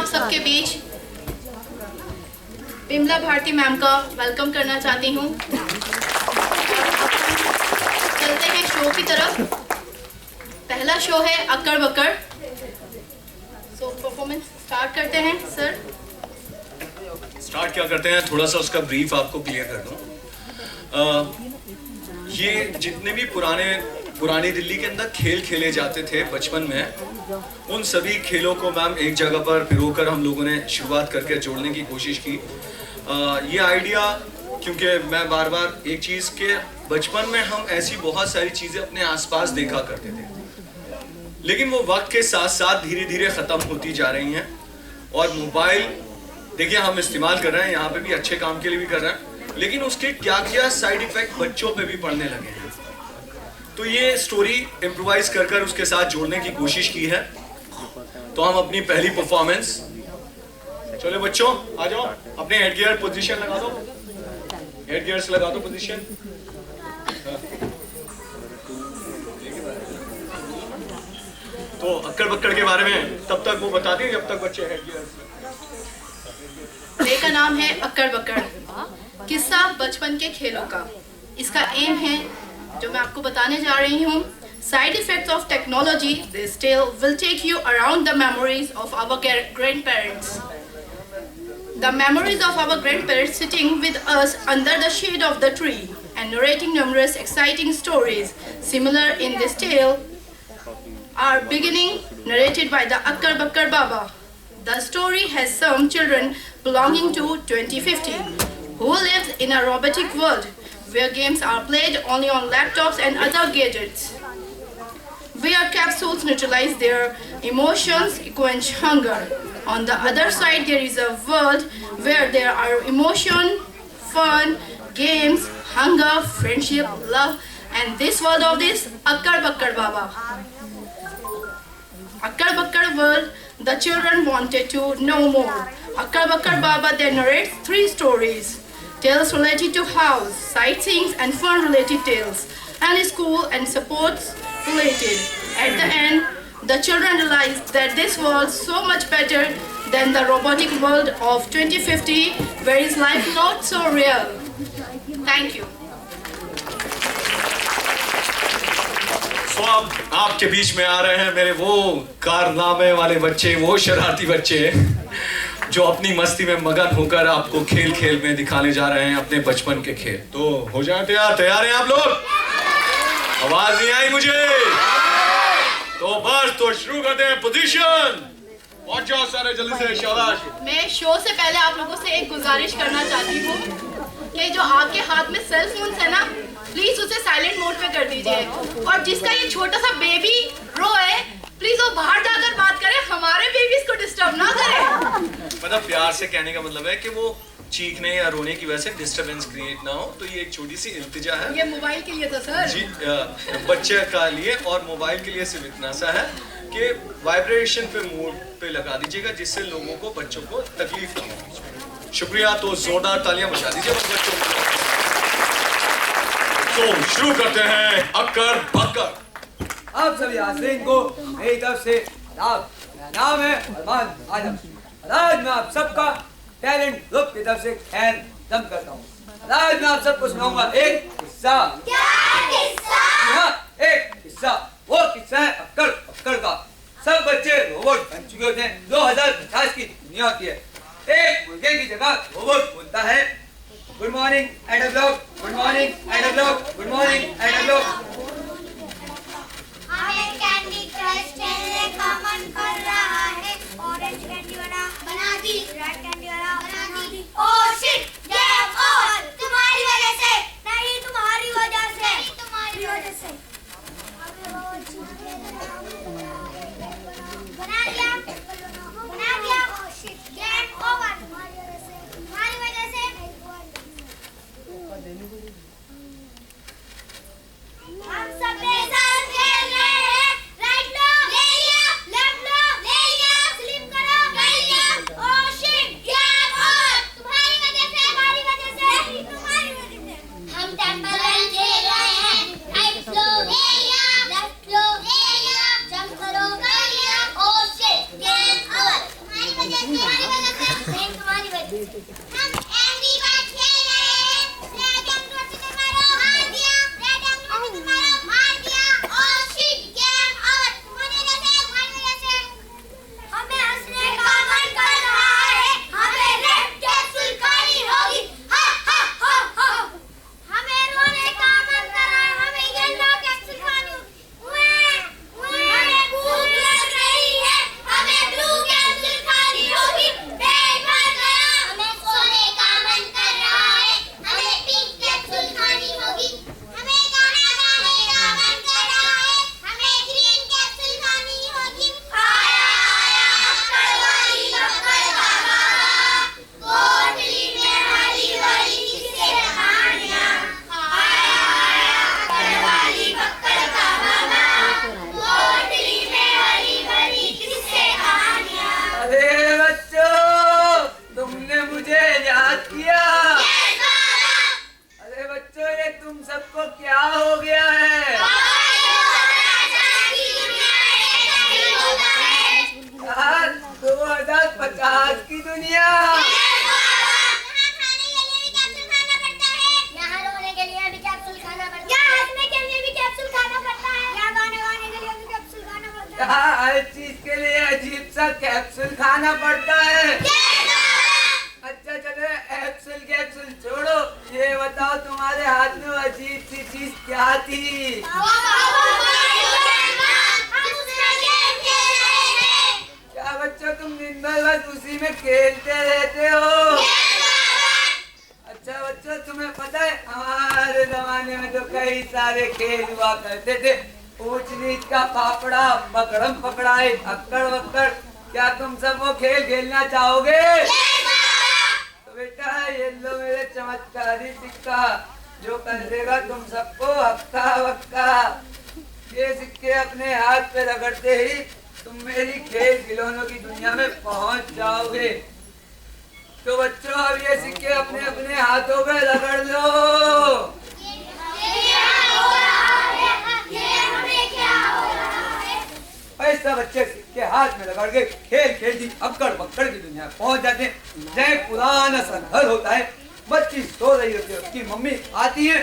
सबके बीच बिमला भारती मैम का वेलकम करना चाहती हूँ। चलते हैं शो की तरफ। पहला शो है अक्कड़ बक्कड़। सो परफॉर्मेंस स्टार्ट करते हैं। सर स्टार्ट क्या करते हैं, थोड़ा सा उसका ब्रीफ आपको क्लियर कर दूं। ये जितने भी पुरानी दिल्ली के अंदर खेल खेले जाते थे बचपन में, उन सभी खेलों को मैम एक जगह पर पिरोकर हम लोगों ने शुरुआत करके जोड़ने की कोशिश की। ये आइडिया, क्योंकि मैं बार बार एक चीज़ के बचपन में हम ऐसी बहुत सारी चीज़ें अपने आसपास देखा करते थे, लेकिन वो वक्त के साथ साथ धीरे धीरे ख़त्म होती जा रही हैं। और मोबाइल देखिए हम इस्तेमाल कर रहे हैं, यहाँ पे भी अच्छे काम के लिए भी कर रहे हैं, लेकिन उसके क्या क्या साइड इफ़ेक्ट बच्चों पे भी पड़ने लगे हैं। तो ये स्टोरी इम्प्रोवाइज कर कर उसके साथ जोड़ने की कोशिश की है। तो हम अपनी पहली परफॉर्मेंस, चलो बच्चों आ जाओ, अपने हेड गियर पोजीशन लगा दो, हेड गियर्स लगा दो पोजीशन। तो अक्कड़ बक्कड़ के बारे में तब तक वो बता दें जब तक बच्चे हेड गियर्स। प्ले का नाम है अक्कड़ बक्कड़, किस्सा बचपन के खेलों का। इसका एम है, जो मैं आपको बताने जा रही हूँ, side effects of technology. This tale will take you around the memories of our grandparents, the memories of our grandparents sitting with us under the shade of the tree and narrating numerous exciting stories similar in this tale are beginning narrated by the Akkad Bakkad Baba. The story has some children belonging to 2050 who lives in a robotic world where games are played only on laptops and other gadgets, where capsules neutralize their emotions, quench hunger. On the other side, there is a world where there are emotion, fun, games, hunger, friendship, love, and this world of this Akkad Bakkad Baba. Akkad Bakkad world, the children wanted to know more. Akkad Bakkad Baba then narrates 3 stories. Tales related to house, sightseeing and fun-related tales, and school and sports related. At the end, the children realized that this was so much better than the robotic world of 2050, where is life not so real. Thank you. तो अब आपके बीच में आ रहे हैं मेरे वो कारनामे वाले बच्चे, वो शरारती बच्चे जो अपनी मस्ती में मगन होकर आपको खेल खेल में दिखाने जा रहे हैं अपने बचपन के खेल। तो हो जाए तैयार हैं आप लोग? आवाज नहीं आई मुझे? तो बस तो शुरू करते हैं। पोजीशन, पहुंच जाओ सारे जल्दी से, शाबाश। मैं शो से पहले आप लोगों से एक गुजारिश करना चाहती हूँ कि जो आपके हाथ में सेल फोन है ना, प्लीज उसे साइलेंट मोड पे कर दीजिए। और जिसका ये छोटा सा बेबी रो है, प्लीज वो बाहर जाकर बात करे, हमारे बेबीज को डिस्टर्ब ना करे। मतलब प्यार से कहने का मतलब है कि वो चीखने या रोने की वजह से डिस्टरबेंस क्रिएट ना हो। तो ये एक छोटी सी इल्तिजा है। ये मोबाइल के लिए था सर जी, बच्चे का लिए और मोबाइल के लिए सिर्फ इतना सा है कि वाइब्रेशन पे मोड पे लगा दीजिएगा, जिससे लोगों को, बच्चों को तकलीफ ना हो। शुक्रिया। तो जोरदार तालियां बजा दीजिए बच्चों को। तो शुरू करते हैं अक्कड़ बक्कड़। आप सभी हाज़रीन को मेरी तरफ से आदाब। मेरा नाम है अरमान आदम। आज मैं आप सबका टैलेंट ग्रुप की तरफ से खैर दम करता हूँ। आज मैं आप सबको सुनाऊंगा एक किस्सा। क्या किस्सा? हाँ, एक किस्सा। वो किस्सा है अक्कड़ बक्कड़ का। सब बच्चे रोबोट बन चुके होते हैं। 2050 की दुनिया होती है। एक मुर्गे की जगह रोबोट बोलता है, good morning at a block, good morning at a block, good morning at a block. हमें कैंडी क्रश खेलने का मन कर रहा है। ऑरेंज कैंडी वाला बना दी, रेड कैंडी वाला बना दी। Oh shit, game over. तुम्हारी वजह से नहीं, तुम्हारी वजह से, तुम्हारी वजह से। बना दिया, बना दिया। ओह शिट, गेम ओवर। तुम्हारी वजह से, तुम्हारी वजह से। हम सब एक साथ खेल रहे हैं। राइट लो, ले लिया। लेफ्ट लो, ले लिया। स्लिप करो, कर लिया। ओह शिट, तुम्हारी वजह से नहीं तुम्हारी वजह से हम एंग्री बर्ड खेल रहे हैं रेड एंड रोटी ने मारो मार दिया रेड एंड रोटी ने मारो मार दिया ओह शिट गेम ओवर तुम्हारी वजह से हमें हंसने का मन कर रहा है हमें रेड कैप्सूल खानी होगी हा हा हा हा हमें रोने का मन कर रहा है हमें येलो कैप्सूल खानी हमें भूख लग रही है हमें ब्लू कैप्सूल खानी होगी पेट भर गया हमें सोने का मन कर रहा है हमें पिंक कैप्सूल खानी होगी हमें गाना गाने का मन कर रहा है हमें ग्रीन कैप्सूल खानी होगी आया आया अक्कड़ वाली बक्कड़ का बाबा कोठरी में हरी भरी किस्से कहानियां आया आया अक्कड़ वाली बक्कड़ का बाबा कोठरी में हरी भरी किस्से कहानियां अरे बच्चों तुमने मुझे याद किया अरे बच्चों ये तुम सबको क्या हो गया है यार 2050 की दुनिया यहाँ रोने के लिए भी कैप्सूल खाना पड़ता है यहाँ हंसने के लिए भी कैप्सूल खाना पड़ता है यहाँ गाने गाने के लिए भी कैप्सूल खाना पड़ता है यहाँ हर चीज के लिए अजीब सा कैप्सूल खाना पड़ता है अच्छा चलो कैप्सूल कैप्सूल छोड़ो ये बताओ तुम्हारे हाथ में वो अजीब सी चीज क्या थी क्या बच्चों तुम दिन भर बस उसी में खेलते रहते हो अच्छा बच्चों तुम्हें पता है हमारे जमाने में तो कई सारे खेल हुआ करते थे ऊंच नीच का फाफड़ा पकड़म पकड़ाई अक्कड़ वक्कड़ क्या तुम सब वो खेल खेलना चाहोगे तो बेटा ये लो मेरे चमत्कारी सिक्का जो कर देगा तुम सबको हक्का वक्का ये सिक्के अपने हाथ पे रगड़ते ही तुम मेरी खेल खिलौनों की दुनिया में पहुंच जाओगे तो बच्चों अब ये सिक्के अपने अपने हाथों में रगड़ लो ऐसा बच्चे सिक्के हाथ में रगड़ के खेल खेल दी अक्कड़ बक्कड़ की दुनिया में पहुंच जाते हैं जय पुराना सा घर होता है बच्ची सो रही होती है उसकी मम्मी आती है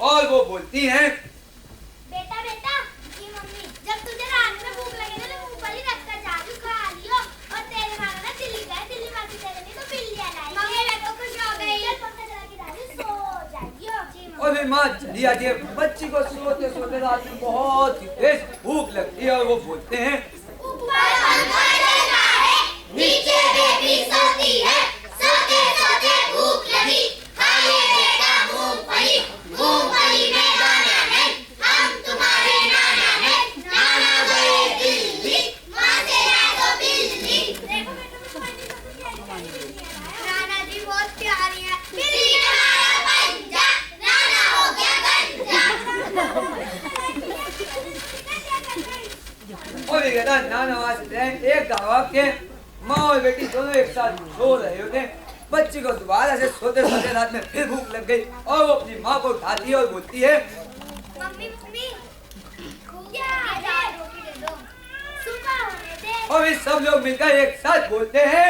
और वो बोलती है बेटा बेटा ये मम्मी जब तुझे रात में भूख लगे ना तो मूंगफली रखकर जादू खा लियो और तेरे मानो ना दिल्ली गए दिल्ली मासी तेरे लिए तो बिल्ली लाई मम्मी मैं तो खुश हो गई चल पंखा चला के दादी सो जाइयो और फिर माँ चली आती है बच्ची को सोते सोते रात में बहुत ही तेज भूख लगती है और वो बोलते हैं ऊपर पंखा चलता है नीचे बेबी सोती है सोते सोते भूख लगी खा ले बेटा मूंगफली मूंगफली में दाना है हम तुम्हारे नाना है नाना गए दिल्ली माँ से लाए दो बिल्ली नाना जी बहुत प्यारी है बिल्ली ने मारा पंजा नाना हो गया गंजा और ये कहता नाना वहाँ से एक गाँव के माँ और बेटी दोनों एक साथ सो रहे होते हैं बच्ची को दोबारा से सोते सोते रात में फिर भूख लग गई और वो अपनी माँ को उठाती है और बोलती है मम्मी मम्मी क्या रोटी दे दो सुबह होने दे और फिर सब लोग मिलकर एक साथ बोलते हैं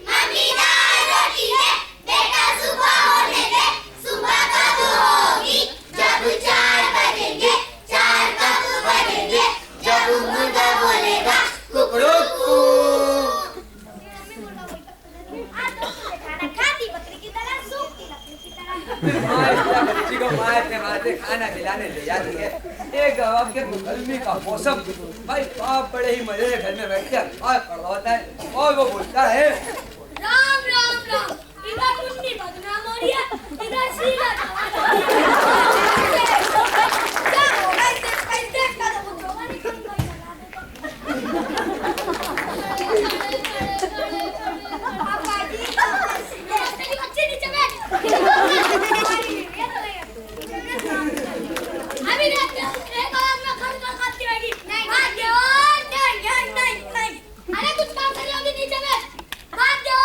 मम्मी दाल रोटी दे बेटा सुबह होने दे सुबह कब होगी जब 4 बजेंगे 4 कब बजेंगे जब मुर्गा बोलेगा कुकड़ू खाना खाती बकरी की तरह सूखती लकड़ी की तरह माँ बच्ची को मारते खाना खिलाने ले जाती है एक गाँव के गर्मी का मौसम भाई बाप बड़े ही मजे से घर में बैठ के अखबार पढ़ रहा होता है और वो बोलता है राम राम राम इधर टुन्नी बदनाम हो रही है इधर शीला क्या होगा इससे कैसे का तो होगा नहीं कोई पापा जी तेरी बच्ची नीचे बैठ अभी एक आवाज में खड़ खाती रहेगी नहीं नहीं अरे कुछ काम करिए अभी नीचे बैठ भाग जाओ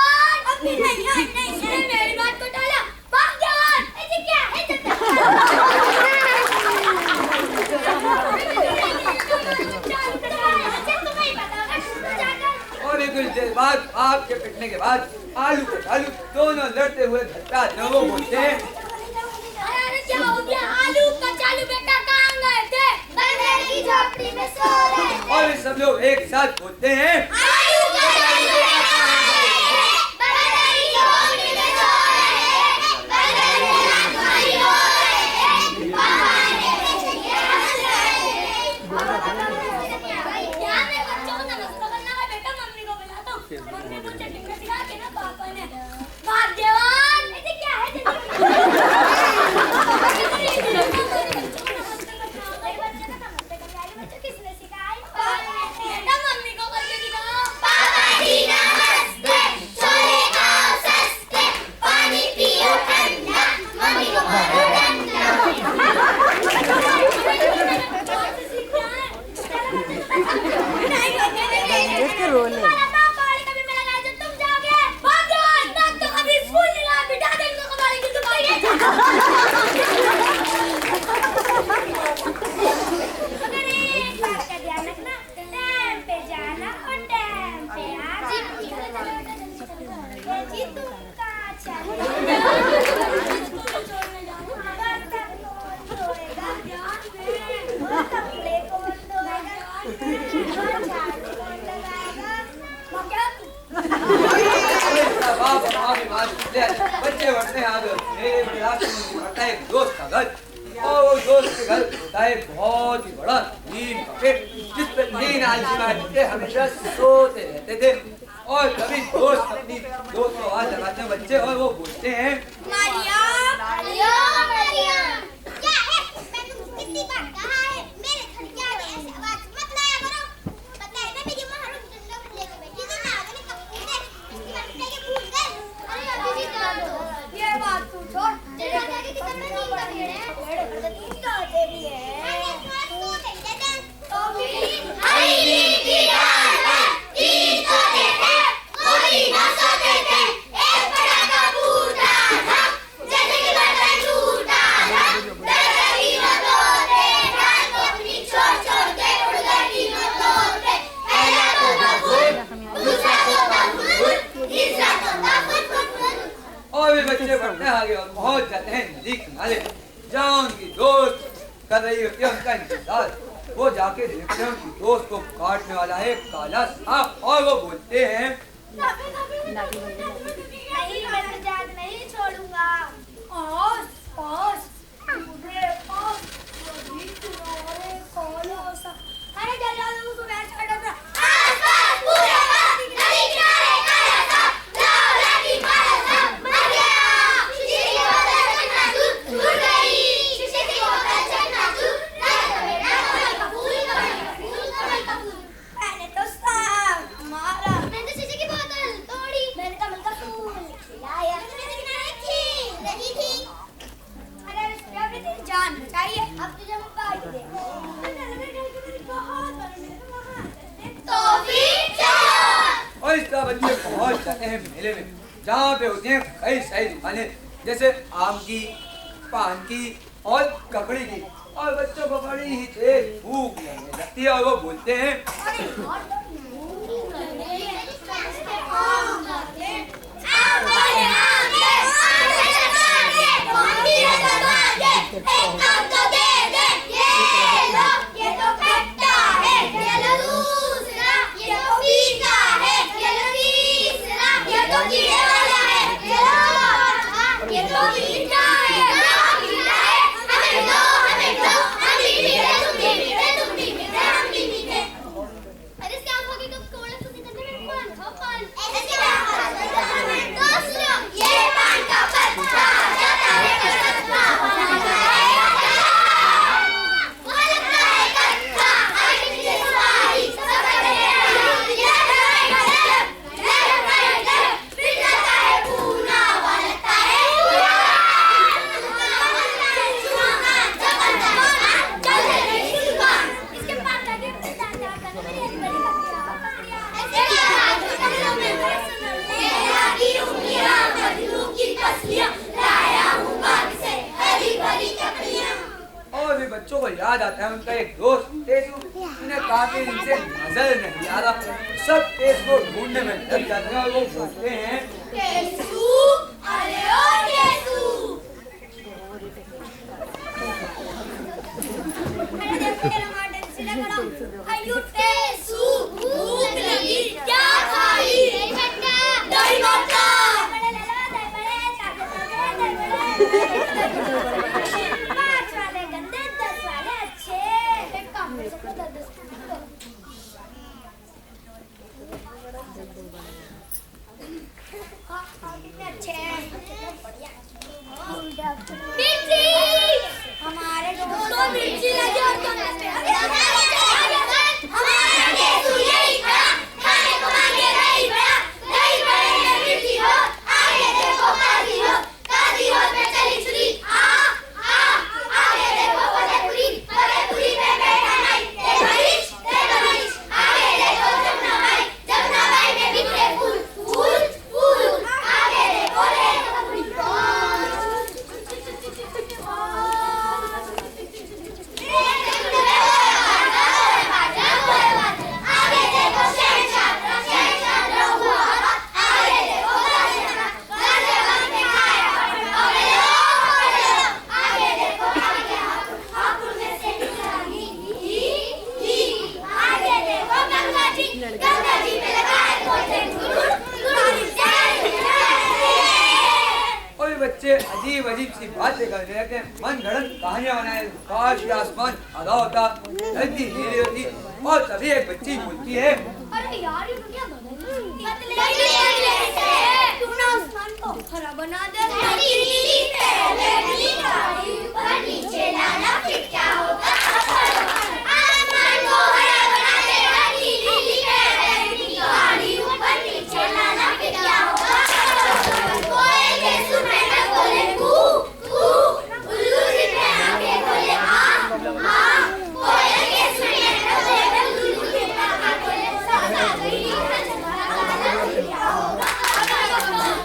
अभी नहीं मेरी बात को टाला भाग जाओ ऐसे क्या है अभी कुछ देर बाद आपके पिटने के बाद आलू कटालू दोनों लड़ते हुए घर पे आते हैं। वो बोलते हैं अरे क्या हो गया? आलू कचालू बेटा कहाँ गए थे? बंदर की झोपड़ी में सो रहे थे। और वे सब लोग एक साथ बोलते हैं आलू कचालू बेटा कहाँ गए थे? बंदर की झोपड़ी में सो रहे हैं। बंदर की झोपड़ी में सो रहे हैं। क्या मैं बच्चों को नमस्कार करना है बेटा? मम्मी को बुलाता हूँ। मम्मी को चटनी सिखा के ना पापा ने भाग्यवान ऐसे क्या है? किसने सिखाई? बेटा मम्मी को करके दिखाओ। पापा जी नमस्ते, छोले खाओ सस्ते, पानी पियो ठंडा, मम्मी को मारो डंडा। तुम्हारा पापा वाले कभी मेरा गाय जब तुम जाओगे, भाग्यवान तब तो कभी स्कूल नहीं गया, बिठा दे इनको कबाड़ी की दुकान। मगर एक बात का ध्यान रखना, टाइम पे जाना और टाइम पे आना। जी तुम कहाँ चले? छोड़ने जाना, रास्ता कौन छोड़ेगा? कपड़े कौन धोएगा? झाड़ू कौन लगाएगा? मगर बच्चे बढ़ते हैं आगे। मेरे क्लास में पढ़ता है एक दोस्त का घर, और वो दोस्त के घर होता है बहुत ही बड़ा नीम का पेड़, जिस पे 3 आदमी हमेशा सोते रहते थे। और कभी दोस्त अपनी दोस्त को आवाज लगाते हैं बच्चे, और वो बोलते हैं मरियम, मरियम, मरियम, क्या है? मैं तुमको कितनी बार कहा है मेरे घर के आगे ऐसे आवाज मत लाया करो। पता है ना मेरी माँ हर रोज डंडा लेके बैठी थी ना, मैंने कब पूछे इसकी बात के भूल गए। अरे अभी भी जान दो, ये बात तू छोड़। तेरे घर के कितने नींद का पेड़ है? पेड़ पर तो नींद का होते भी है। तो फिर हरी नींद की रात है, 3 सोते थे, कोई ना सोते थे, एक बड़ा कबूतर था, जैसे कि बर्तन टूटा था, दरगाह की मदोरे, रात को अपनी छोड़ के उड़ गई तीनों तोते। पहला तोता फुट, दूसरा तोता फुट, तीसरा तोता फुट फुट फुट। और वे बच्चे बढ़ते हैं आगे और पहुंच जाते हैं नदी किनारे, जहाँ उनकी दोस्त कर रही होती है उनका इंतजार। वो जाके देखते हैं उनकी दोस्त को काटने वाला है काला सांप, और वो बोलते हैं नहीं, मैं आजाद नहीं छोड़ूंगा। ओस, ओस, मुझे ओस, वही तुम्हारे काला सांप। अरे जल्दी आओ, उसको बैठ कर दो। आसपास पूरा गांव, नदी किनारे काला सांप, लाओ लाठी काला सांप, मर गया। शीशे की बोतल चकनाचूर, टूट गई। शीशे की बोतल चकनाचूर, रात में कमल का फूल, कमल का फूल, कमल का फूल। मैंने तो सांप मारा, मैंने शीशे की बोतल तोड़ी, मैंने कमल का फूल खिलाया, नदी किनारे खेल रही थी। अरे उसने अपनी जान बचाई है, अब तुझे मैं काट दे। तो फिर चलो। और इस तरह बच्चे पहुंच जाते हैं मेले में, जहाँ पे होती हैं कई सारी दुकानें, जैसे आम की, पान की और ककड़ी की। और बच्चों को बड़ी ही तेज भूख लगने लगती है, और वो बोलते हैं बच्चों को याद आता है उनका एक दोस्त तेजू, उन्हें काफी दिन से नजर नहीं आ रहा। सब केस को ढूंढने में लग जाते हैं और वो बोलते हैं केसू, अरे ओ केसू। अरे देखो तेरा मॉडल सीधा खड़ा। आयु केसू, भूख लगी क्या खाई? दही बट्टा। दही बट्टा। बड़े ले लो, दही बड़े, ताजे ताजे दही बड़े। 5 वाले गंदे, 10 वाले अच्छे। एक काम कर सकते हो, 10 कितने अच्छे हैं, बढ़िया। मिर्ची, हमारे दोस्तों मिर्ची लगी और क्या करते हैं? हमारा केसू यही था, खाने को मांगे नहीं बड़ा, नहीं बड़े में मिर्ची हो, आगे देखो काजी हो पे चली छुरी, आगे देखो फतेहपुरी पे बैठा नाई, तेवरिश, आगे देखो जमुना बाई में बिखरे फूल, आगे देखो रेखा पूरी। आगे देखो शहंशाह रहुआ, आगे देखो गाजे बनके खाया आगे देखो हापुड़ में से निकली, आगे देखो गंगा जी पे लगाए गोटे गुरुड़। और ये बच्चे अजीब अजीब सी बातें कर रहे थे, मन गढ़ंत कहानियां बनाए। काश ये आसमान आधा होता, धरती नीली होती। और तभी एक बच्ची बोलती है अरे यार ये दुनिया बदल क्यों ना आसमान को हरा बना दे। नीली पहले नीली गाड़ी ऊपर नीचे लाना फिर क्या होगा? आसमान को हरा बना दे। नीली पहले नीली गाड़ी ऊपर नीचे लाना फिर क्या होगा? कोयल के सुर में न बोले कू कू, उल्लू सिर में आके बोले आ। कोयल के सुर में न बोले उल्लू सिर में आके बोले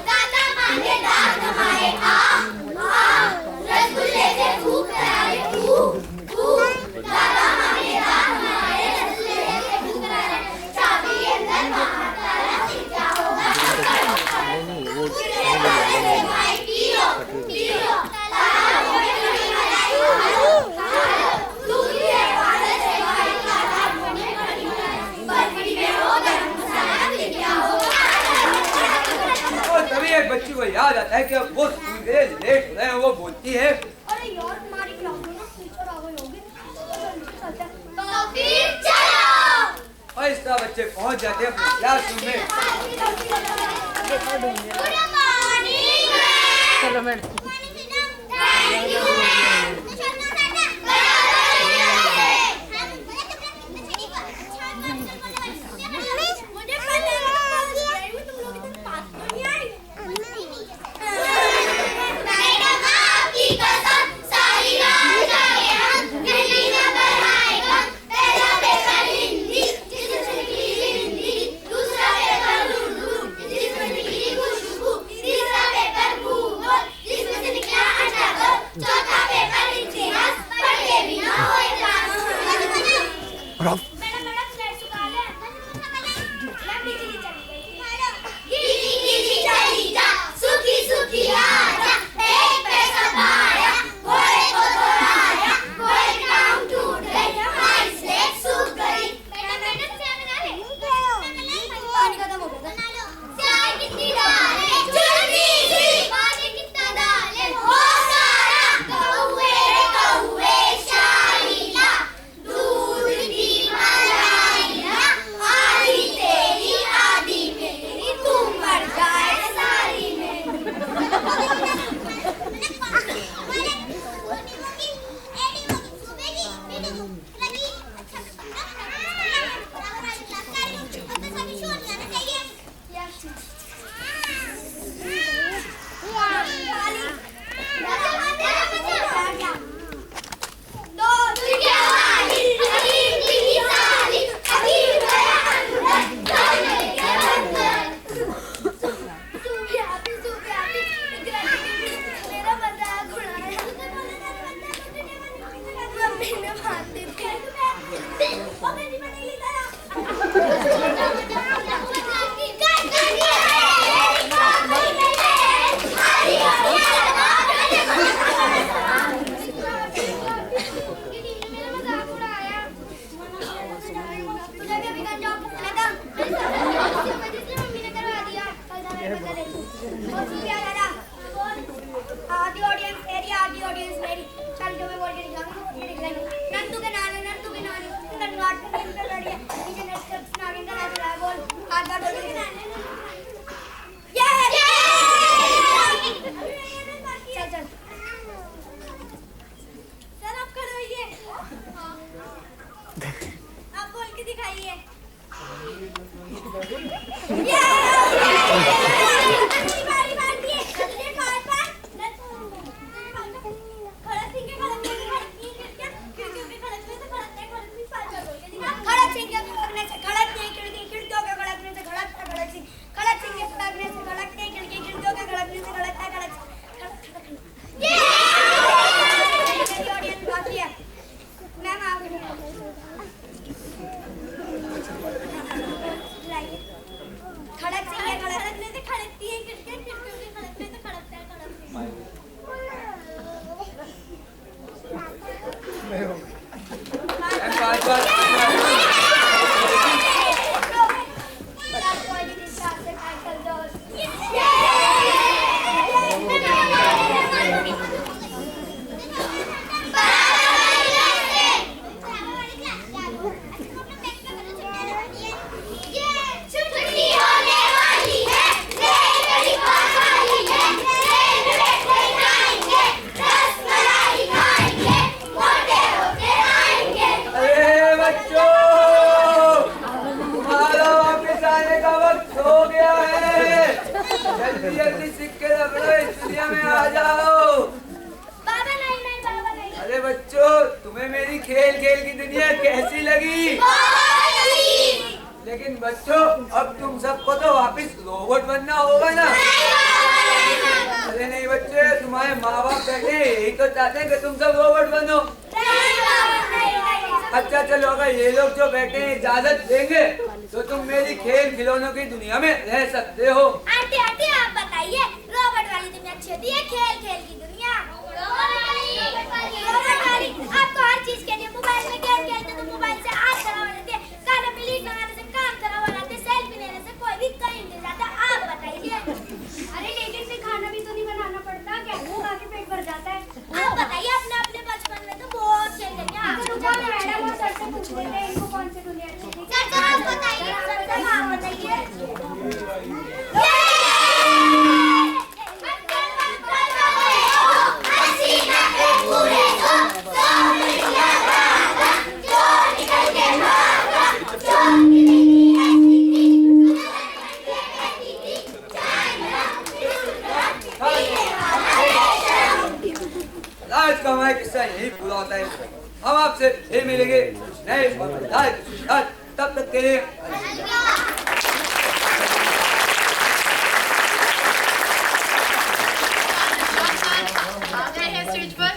दादा मांगे दाद हमारे आ, रसगुल्ले से भूख कराए तू, दादा मांगे दाद हमारे रसगुल्ले से भूख कराए, चाबी अंदर बाहर ताला फिर क्या होगा? भाई पियो ताला होने बड़ी मलाई दूध के वाले से भाई ताला होने बड़ी मलाई, बर्फी में हो गरम मसाला फिर क्या होगा? और तभी एक बच्ची को याद आता है कि अब वो स्कूल के लिए लेट हो रहे हैं। वो बोलती है अरे यार तुम्हारी क्लास में ना टीचर आ गई होगी, तो फिर चलो। और इस तरह बच्चे पहुंच जाते हैं अपने क्लासरूम में। गुड मॉर्निंग चलो मैडम। थैंक यू मुझे पता है तुम लोग इतने पास नहीं आई। मैडम आपकी कसम सारी रात जागे हम, कहीं न बढ़ाएगा पहला पेपर हिंदी, जिसमें निकली हिंदी, दूसरा पेपर उर्दू, जिसमें निकली खुशबू, लेकिन बच्चों अब तुम सबको तो वापिस रोबोट बनना होगा ना। अरे नहीं बच्चे, तुम्हारे माँ बाप बैठे यही तो चाहते हैं कि तुम सब रोबोट बनो। अच्छा चलो, अगर ये लोग जो बैठे हैं इजाजत देंगे तो तुम मेरी खेल खिलौनों की दुनिया में रह सकते हो। आंटी आंटी आप बताइए, रोबोट वाली दुनिया अच्छी होती है खेल खेल की दुनिया? रोबोट वाली आपको हर चीज के लिए मोबाइल में गेम खेलते तो मोबाइल से आग खराब हो जाती है, गाना में लीड लगाने से काम खराब हो जाते, सेल्फी लेने से कोई भी कहीं नहीं जाता। आप बताइए। अरे लेकिन फिर खाना भी तो नहीं बनाना पड़ता, क्या वो खा के पेट भर जाता है? आप बताइए, अपने अपने बचपन में तो बहुत खेलते थे। मैडम और सर से पूछ लेते हैं इनको कौन सी दुनिया अच्छी थी। सर आप बताइए, सर आप बताइए। आज का हमारा किस्सा यही पूरा होता है। हम आपसे फिर मिलेंगे नए तब तक के लिए। आ गए हैं स्टेज पर।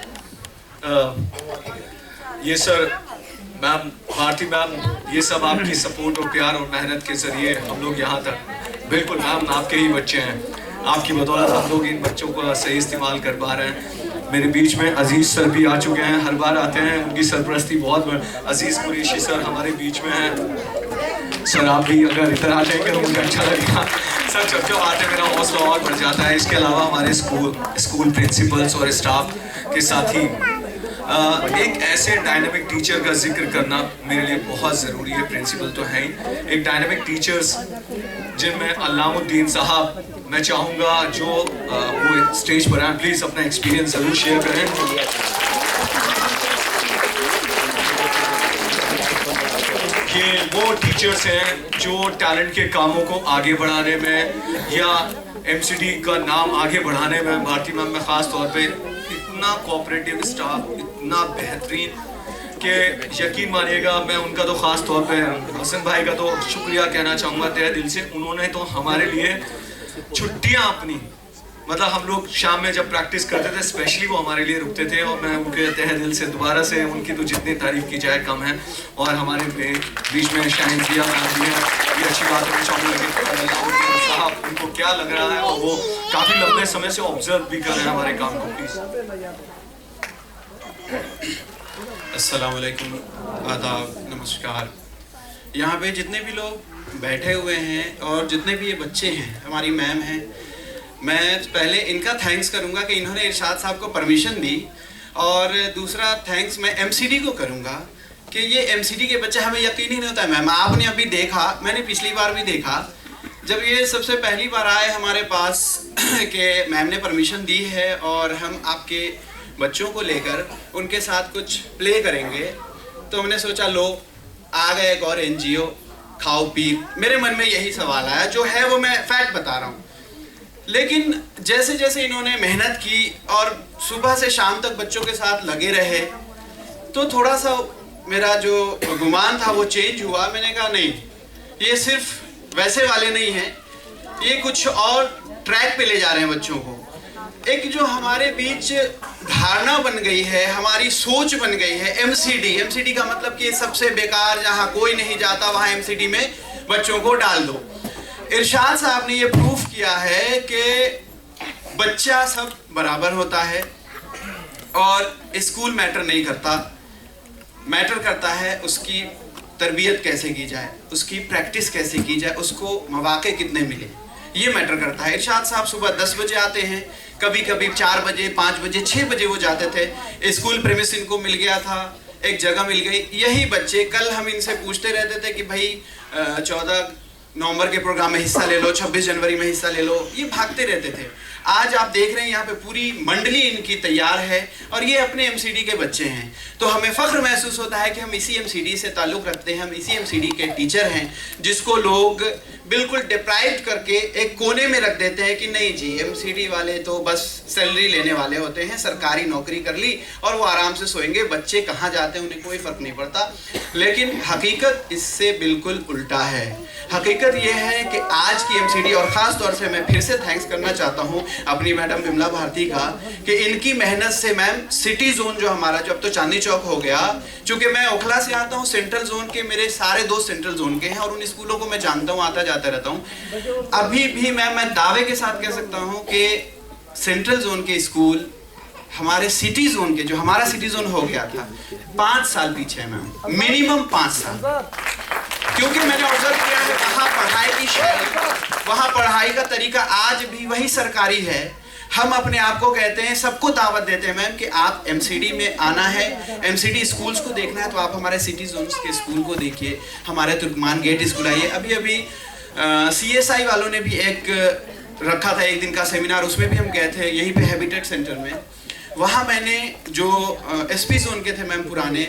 ये सर, मैम, भारती मैम, ये सब आपकी सपोर्ट और प्यार और मेहनत के जरिए हम लोग यहाँ तक। बिल्कुल मैम, आपके ही बच्चे हैं, आपकी बदौलत हम लोग इन बच्चों को सही इस्तेमाल कर पा रहे हैं। मेरे बीच में अजीज सर भी आ चुके हैं, हर बार आते हैं, उनकी सरपरस्ती बहुत। अजीज कुरैशी सर हमारे बीच में हैं। सर आप भी अगर इधर आ जाएंगे तो मुझे अच्छा लगेगा। सर जब जब आते मेरा हौसला और बढ़ जाता है। इसके अलावा हमारे स्कूल प्रिंसिपल्स और स्टाफ के साथ ही एक ऐसे डायनामिक टीचर का जिक्र करना मेरे लिए बहुत ज़रूरी है। प्रिंसिपल तो है ही, एक डायनामिक टीचर्स जिनमें अल्लामुद्दीन साहब, मैं चाहूँगा जो वो स्टेज पर आए, प्लीज़ अपना एक्सपीरियंस ज़रूर शेयर करें। ये वो टीचर्स हैं जो टैलेंट के कामों को आगे बढ़ाने में या MCD का नाम आगे बढ़ाने में, भारती मैम में ख़ास तौर पे इतना कोऑपरेटिव स्टाफ, इतना बेहतरीन कि यकीन मानिएगा, मैं उनका तो ख़ास तौर पे हसन भाई का तो शुक्रिया कहना चाहूँगा तहे दिल से। उन्होंने तो हमारे लिए छुट्टियाँ अपनी, मतलब हम लोग शाम में जब प्रैक्टिस करते थे स्पेशली वो हमारे लिए रुकते थे, और मैं उनके तहे दिल से दोबारा से उनकी तो जितनी तारीफ़ की जाए कम है। और हमारे बीच में शाइन किया मैम, ये अच्छी बात है। चाहूँगा कि साहब उनको क्या लग रहा है, और वो काफ़ी लंबे समय से ऑब्जर्व भी कर रहे हैं हमारे काम को। प्लीज़। अस्सलाम वालेकुम, आदाब, नमस्कार। यहाँ पे जितने भी लोग बैठे हुए हैं और जितने भी ये बच्चे हैं, हमारी मैम हैं, मैं पहले इनका थैंक्स करूँगा कि इन्होंने इरशाद साहब को परमिशन दी, और दूसरा थैंक्स मैं MCD को करूँगा कि ये MCD के बच्चे, हमें यकीन ही नहीं होता है। मैम आपने अभी देखा, मैंने पिछली बार भी देखा, जब ये सबसे पहली बार आए हमारे पास कि मैम ने परमिशन दी है और हम आपके बच्चों को लेकर उनके साथ कुछ प्ले करेंगे, तो हमने सोचा लो आ गए एक और NGO, खाओ पी, मेरे मन में यही सवाल आया, जो है वो मैं फैक्ट बता रहा हूँ। लेकिन जैसे जैसे इन्होंने मेहनत की और सुबह से शाम तक बच्चों के साथ लगे रहे, तो थोड़ा सा मेरा जो गुमान था वो चेंज हुआ। मैंने कहा नहीं, ये सिर्फ वैसे वाले नहीं हैं, ये कुछ और ट्रैक पे ले जा रहे हैं बच्चों को। एक जो हमारे बीच धारणा बन गई है, हमारी सोच बन गई है, एमसीडी का मतलब कि सबसे बेकार, जहाँ कोई नहीं जाता वहाँ एमसीडी में बच्चों को डाल दो। इरशाद साहब ने ये प्रूफ किया है कि बच्चा सब बराबर होता है और स्कूल मैटर नहीं करता, मैटर करता है उसकी तरबियत कैसे की जाए, उसकी प्रैक्टिस कैसे की जाए, उसको मौके कितने मिले, ये मैटर करता है। इरशाद साहब सुबह 10 बजे आते हैं, कभी कभी 4 बजे, 5 बजे, 6 बजे वो जाते थे। स्कूल प्रेमिस इनको मिल गया था, एक जगह मिल गई। यही बच्चे, कल हम इनसे पूछते रहते थे कि भाई 14 नवंबर के प्रोग्राम में हिस्सा ले लो, 26 जनवरी में हिस्सा ले लो, ये भागते रहते थे। आज आप देख रहे हैं यहाँ पे पूरी मंडली इनकी तैयार है और ये अपने एमसीडी के बच्चे हैं। तो हमें फख्र महसूस होता है कि हम इसी एमसीडी से ताल्लुक़ रखते हैं, हम इसी एमसीडी के टीचर हैं, जिसको लोग बिल्कुल डिप्राइव करके एक कोने में रख देते हैं कि नहीं जी, एमसीडी वाले तो बस सैलरी लेने वाले होते हैं, सरकारी नौकरी कर ली और वो आराम से सोएंगे, बच्चे कहाँ जाते हैं उन्हें कोई फ़र्क नहीं पड़ता। लेकिन हकीकत इससे बिल्कुल उल्टा है। हकीकत ये है कि आज की एमसीडी, और ख़ास तौर से मैं फिर से थैंक्स करना चाहता हूँ अपनी मैडम विमला भारती का, कि इनकी मेहनत से मैम सिटी जोन जो हमारा, जो अब तो चांदनी चौक हो गया, चूँकि मैं ओखला से आता हूँ, सेंट्रल जोन के मेरे सारे दोस्त सेंट्रल जोन के हैं और उन स्कूलों को मैं जानता हूँ, आता जाता रहता हूँ। अभी भी मैं दावे के साथ कह सकता हूँ कि सेंट्रल जोन के स्कूल हमारे सिटी जोन के, जो हमारा सिटी जोन हो गया था, 5 साल पीछे है मैम, मिनिमम 5 साल। क्योंकि मैंने ऑब्जर्व किया है वहाँ पढ़ाई की शैली, वहाँ पढ़ाई का तरीका आज भी वही सरकारी है। हम अपने आप को कहते हैं, सबको दावत देते हैं मैम कि आप एमसीडी में आना है, एमसीडी स्कूल्स को देखना है तो आप हमारे सिटी जोन्स के स्कूल को देखिए, हमारे तुर्कमान गेट स्कूल आइए। अभी CSI वालों ने भी एक रखा था एक दिन का सेमिनार, उसमें भी हम गए थे, यहीं पे हैबिटेट सेंटर में। वहाँ मैंने जो SP जोन के थे मैम, पुराने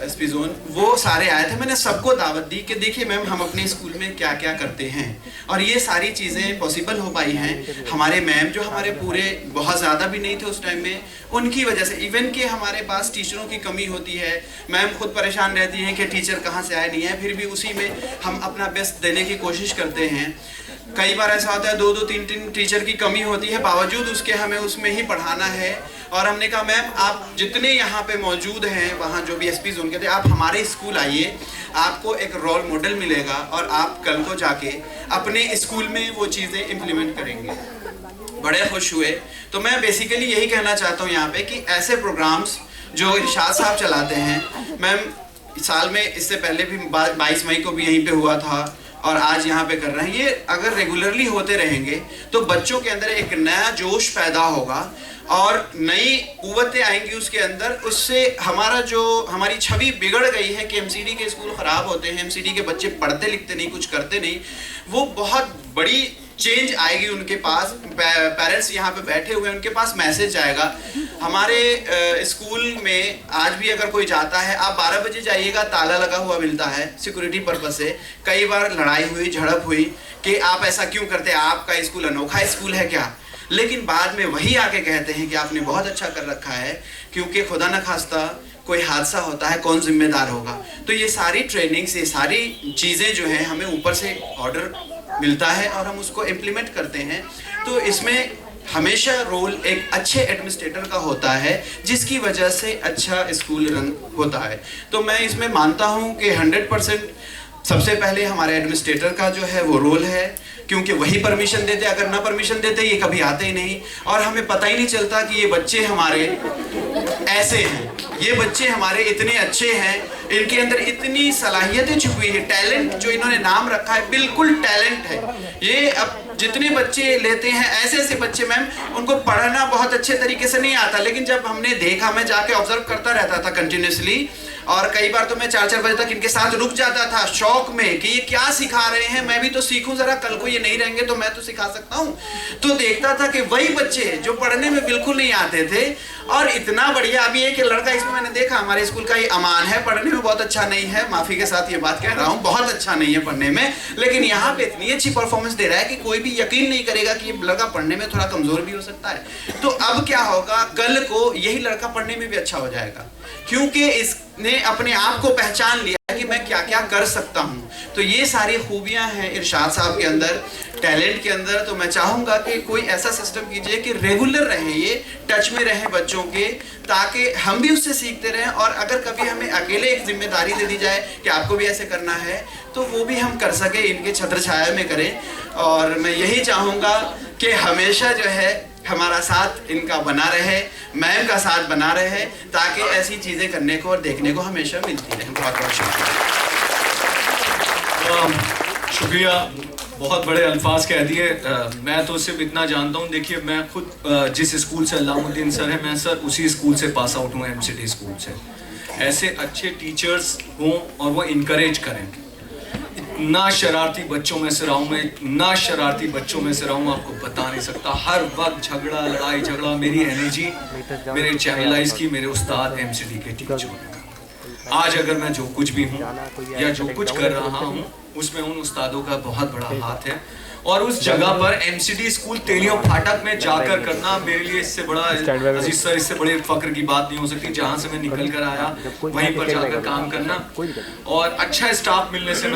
SP जोन, वो सारे आए थे। मैंने सबको दावत दी कि देखिए मैम, हम अपने स्कूल में क्या क्या करते हैं, और ये सारी चीज़ें पॉसिबल हो पाई हैं हमारे मैम, जो हमारे पूरे बहुत ज़्यादा भी नहीं थे उस टाइम में, उनकी वजह से। इवन कि हमारे पास टीचरों की कमी होती है, मैम खुद परेशान रहती हैं कि टीचर कहाँ से आए नहीं है, फिर भी उसी में हम अपना बेस्ट देने की कोशिश करते हैं। कई बार ऐसा होता है 2-2-3 टीचर की कमी होती है, बावजूद उसके हमें उसमें ही पढ़ाना है। और हमने कहा मैम, आप जितने यहाँ पे मौजूद हैं, वहाँ जो भी SP जोन के थे, आप हमारे स्कूल आइए, आपको एक रोल मॉडल मिलेगा और आप कल को जाके अपने स्कूल में वो चीज़ें इम्प्लीमेंट करेंगे। बड़े खुश हुए। तो मैं बेसिकली यही कहना चाहता हूँ यहाँ पे कि ऐसे प्रोग्राम्स जो इरशाद साहब चलाते हैं, मैम साल में इससे पहले भी 22 मई को भी यहीं पे हुआ था और आज यहाँ पे कर रहे हैं, ये अगर रेगुलरली होते रहेंगे तो बच्चों के अंदर एक नया जोश पैदा होगा और नई कुव्वतें आएंगी उसके अंदर। उससे हमारी छवि बिगड़ गई है कि एमसीडी के स्कूल ख़राब होते हैं, एमसीडी के बच्चे पढ़ते लिखते नहीं, कुछ करते नहीं, वो बहुत बड़ी चेंज आएगी उनके पास। पेरेंट्स यहाँ पे बैठे हुए हैं, उनके पास मैसेज आएगा। हमारे स्कूल में आज भी अगर कोई जाता है, आप 12 बजे जाइएगा, ताला लगा हुआ मिलता है सिक्योरिटी पर्पज से। कई बार लड़ाई हुई, झड़प हुई कि आप ऐसा क्यों करते हैं, आपका स्कूल अनोखा स्कूल है क्या? लेकिन बाद में वही आके कहते हैं कि आपने बहुत अच्छा कर रखा है, क्योंकि खुदा न खास्ता कोई हादसा होता है, कौन जिम्मेदार होगा। तो ये सारी ट्रेनिंग्स, ये सारी चीज़ें जो हैं, हमें ऊपर से ऑर्डर मिलता है और हम उसको इम्प्लीमेंट करते हैं। तो इसमें हमेशा रोल एक अच्छे एडमिनिस्ट्रेटर का होता है, जिसकी वजह से अच्छा स्कूल रन होता है। तो मैं इसमें मानता हूँ कि 100% सबसे पहले हमारे एडमिनिस्ट्रेटर का जो है वो रोल है, क्योंकि वही परमिशन देते। अगर ना परमिशन देते ये कभी आते ही नहीं, और हमें पता ही नहीं चलता कि ये बच्चे हमारे ऐसे हैं, ये बच्चे हमारे इतने अच्छे हैं, इनके अंदर इतनी सलाहियतें छुपी है। टैलेंट जो इन्होंने नाम रखा है, बिल्कुल टैलेंट है ये। अब जितने बच्चे लेते हैं, ऐसे ऐसे बच्चे मैम, उनको पढ़ना बहुत अच्छे तरीके से नहीं आता, लेकिन जब हमने देखा, मैं जाके ऑब्जर्व करता रहता था कंटिन्यूसली, और कई बार तो मैं 4-4 बजे तक इनके साथ रुक जाता था शौक में कि ये क्या सिखा रहे हैं, मैं भी तो सीखूं जरा, कल को ये नहीं रहेंगे तो मैं तो सिखा सकता हूं। तो देखता था कि वही बच्चे जो पढ़ने में बिल्कुल नहीं आते थे और इतना बढ़िया, अभी एक लड़का इसमें मैंने देखा हमारे स्कूल का, ये अमान है, पढ़ने में बहुत अच्छा नहीं है, माफी के साथ ये बात कह रहा हूँ, बहुत अच्छा नहीं है पढ़ने में, लेकिन यहाँ पे इतनी अच्छी परफॉर्मेंस दे रहा है कि कोई भी यकीन नहीं करेगा कि ये लड़का पढ़ने में थोड़ा कमजोर भी हो सकता है। तो अब क्या होगा, कल को यही लड़का पढ़ने में भी अच्छा हो जाएगा, क्योंकि इसने अपने आप को पहचान लिया कि मैं क्या क्या कर सकता हूँ। तो ये सारी खूबियां हैं इरशाद साहब के अंदर, टैलेंट के अंदर। तो मैं चाहूँगा कि कोई ऐसा सिस्टम कीजिए कि रेगुलर रहे, ये टच में रहे बच्चों के, ताकि हम भी उससे सीखते रहें। और अगर कभी हमें अकेले एक जिम्मेदारी दे दी जाए कि आपको भी ऐसे करना है, तो वो भी हम कर सके, इनके छत्र छाया में करें। और मैं यही चाहूँगा कि हमेशा जो है हमारा साथ इनका बना रहे, मैम का साथ बना रहे, ताकि ऐसी चीज़ें करने को और देखने को हमेशा मिलती रहें। बहुत बहुत शुक्रिया, बहुत बड़े अल्फाज कह दिए। मैं तो सिर्फ इतना जानता हूँ, देखिए मैं खुद जिस स्कूल से अल्लामुद्दीन सर है, मैं सर उसी स्कूल से पास आउट हूँ, MCD स्कूल से। ऐसे अच्छे टीचर्स हों और वो इनकरेज करें। इतना शरारती बच्चों में से रहा हूँ मैं, इतना शरारती बच्चों में से रहा हूँ, आपको बता नहीं सकता। हर वक्त झगड़ा, लड़ाई झगड़ा। मेरी एनर्जी मेरे चैनलाइज की मेरे उस्ताद MCD के टीचर ने। आज अगर मैं जो कुछ भी हूँ या जो कुछ कर रहा हूँ, उसमें उन उस्तादों का बहुत बड़ा हाथ है। और उस जगह पर MCD स्कूल तेलियों फाटक में जाकर करना मेरे लिए इससे बड़ा, अजीज सर, इससे बड़े फख्र की बात नहीं हो सकती। जहाँ से मैं निकल कर आया वहीं पर जाकर काम करना और अच्छा स्टाफ मिलने से